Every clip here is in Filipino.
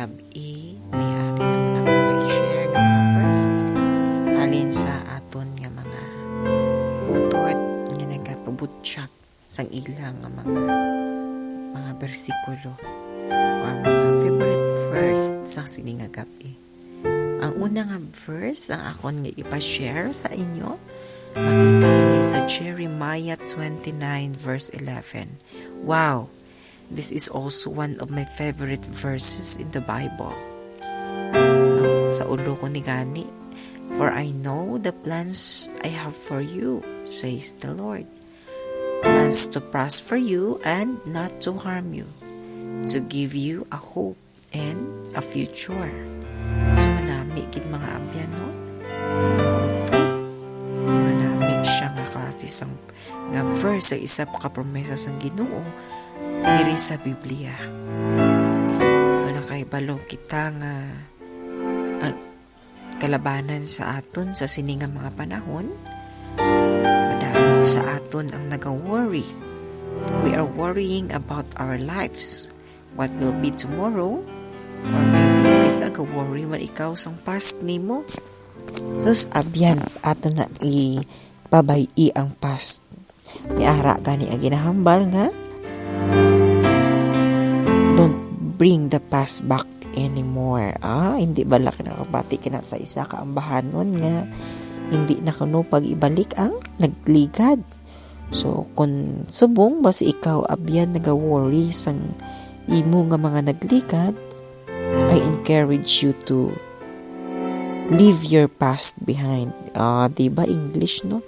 gabi may ari naman ako i-share ng mga verses alin sa aton nga mga utod nga nagapabutsak sang ilang nga mga bersikulo or mga favorite verse sa sining nga gabi. Ang una nga verse ang akon nga ipa-share sa inyo makita ni sa Jeremiah 29 verse 11. Wow! This is also one of my favorite verses in the Bible. No, sa ulo ko ni gani, for I know the plans I have for you, says the Lord. Plans to prosper you and not to harm you, to give you a hope and a future. So manami gid mga abyan, no? Manami siya nga klase sang nga verse sa isa pa ka promesa sang Ginoo diri sa Biblia. So nakaibalo kita nga kalabanan sa aton sa siningang mga panahon. Madamo sa aton ang naga-worry. We are worrying about our lives. What will be tomorrow? Or maybe is aga-worry man ikaw sang past nimo. Sus abyan aton na ipabayi ang past. Miara gani ang ginahambal nga bring the past back anymore. Hindi bala kinakabati kina sa isa ka ambahanon nga hindi na kuno pag-ibalik ang nagligad. So, kung subong basi ikaw abyan naga-worry sang imo nga mga nagligad, I encourage you to leave your past behind. Diba English, no?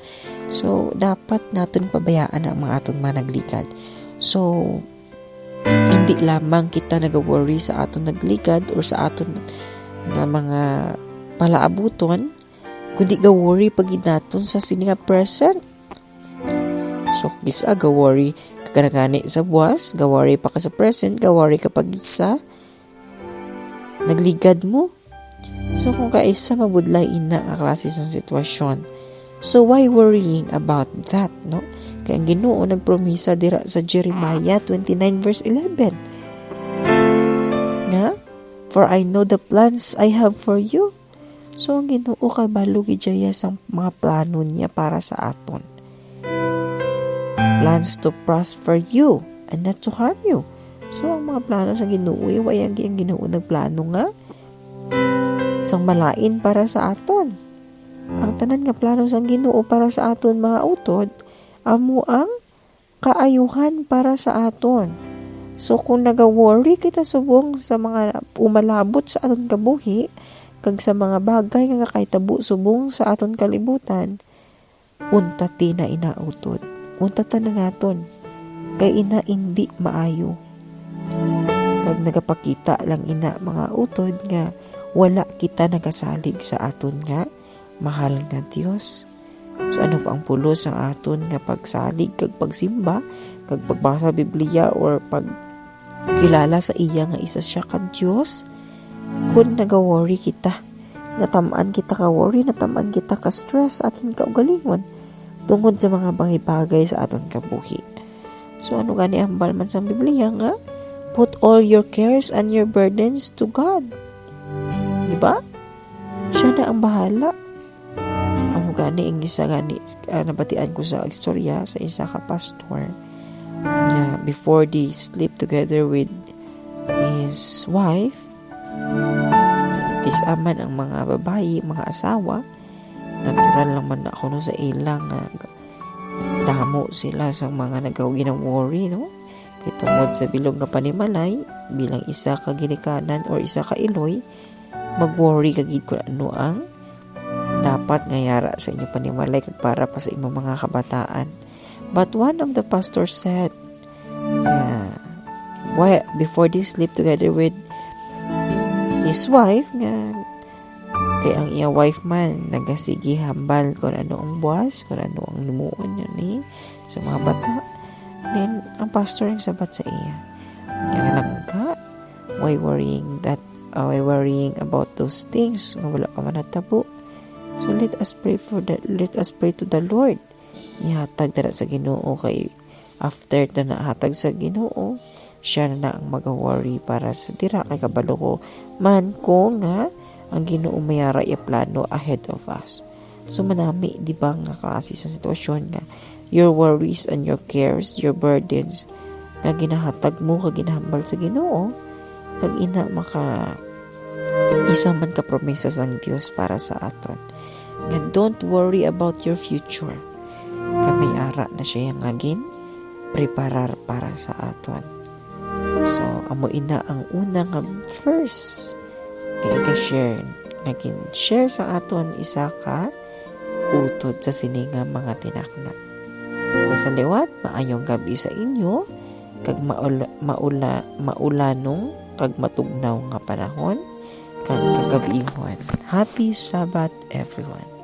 So, dapat natin pabayaan ang mga aton mga nagligad. So, hindi lamang kita nag-worry sa aton nagligad or sa aton nga mga palaabuton, kundi ga-worry pag naton sa sininga present. So, gisa ga-worry kaganagani sa buwas, ga-worry pa ka sa present, ga-worry kapag sa nagligad mo. So, kung kaisa mabudlay ina ang klase sa sitwasyon. So, why worrying about that, no? Kaya ang Ginoo nagpromisa dira sa Jeremiah 29 verse 11. Nga? For I know the plans I have for you. So, ang Ginoo kay balugi jaya sa mga plano niya para sa aton. Plans to prosper you and not to harm you. So, ang mga plano sa Ginoo, wayang ang Ginoo nagplano nga sang malain para sa aton. Ang tanan nga plano sang Ginoo para sa aton mga utod, amo ang kaayuhan para sa aton. So kung naga-worry kita subong sa mga umalabot sa aton kabuhi, kag sa mga bagay nga kahitabo subong sa aton kalibutan, unta ti na inautod. Unta ta na naton kay ina hindi maayo. Kag nagapakita lang ina mga utod nga wala kita nagasalig sa aton nga mahal nga Dios. So ano pa ang pulos ang aton nga pagsalig kag pagsimba kag pagbasa Biblia or pagkilala sa iya nga isa siya ka Dios? Kung naga-worry kita, natamaan kita ka worry, natamaan kita ka stress aton kaugalingon tungod sa mga bagay sa aton kabuhi. So ano gani ang balman sa Biblia nga? Put all your cares and your burdens to God. Diba? Siya na ang bahala. Ang gani ang isa gani nabatian ko sa istorya sa isa ka pastor before they sleep together with his wife, kisaman ang mga babayi, mga asawa, natural lang man ako no sa ilang damo sila sa mga nagawin ng worry, no? Kay tungod sa bilog nga panimalay bilang isa ka ginikanan or isa ka iloy, mag-worry kagid kung ano ang dapat ngayara sa inyo panimalay kag para pa sa imong mga kabataan. But one of the pastors said, before they sleep together with his wife, nga kay ang iya wife man nagasigi hambal kung ano ang buwas, kung ano ang limuon niya ni sa mga bata. Then ang pastor ang sabat sa iya, nga lang ka, why worrying about those things nga wala pa man natabo. So let us pray to the Lord. Ihatag dara sa Ginoo kay after na nahatag sa Ginoo, siya na ang mag-worry para sa dira kay kabalo ko man ko nga ang Ginoo mayara plano ahead of us. So manami di ba nga klase sa sitwasyon nga your worries and your cares, your burdens nga ginahatag mo kag ginahambal sa Ginoo kag ina maka isa man ka promesa sang Dios para sa aton. Nga don't worry about your future. Kamay ara na siya yang agin preparar para sa aton. So amo ina ang una nga first kaya share naging share sa aton isa ka utod sa sininga mga tinakna. So sa liwat maayong gabi sa inyo kag maulanong kag matugnaw nga panahon kag kagabihon. Happy Sabbath everyone.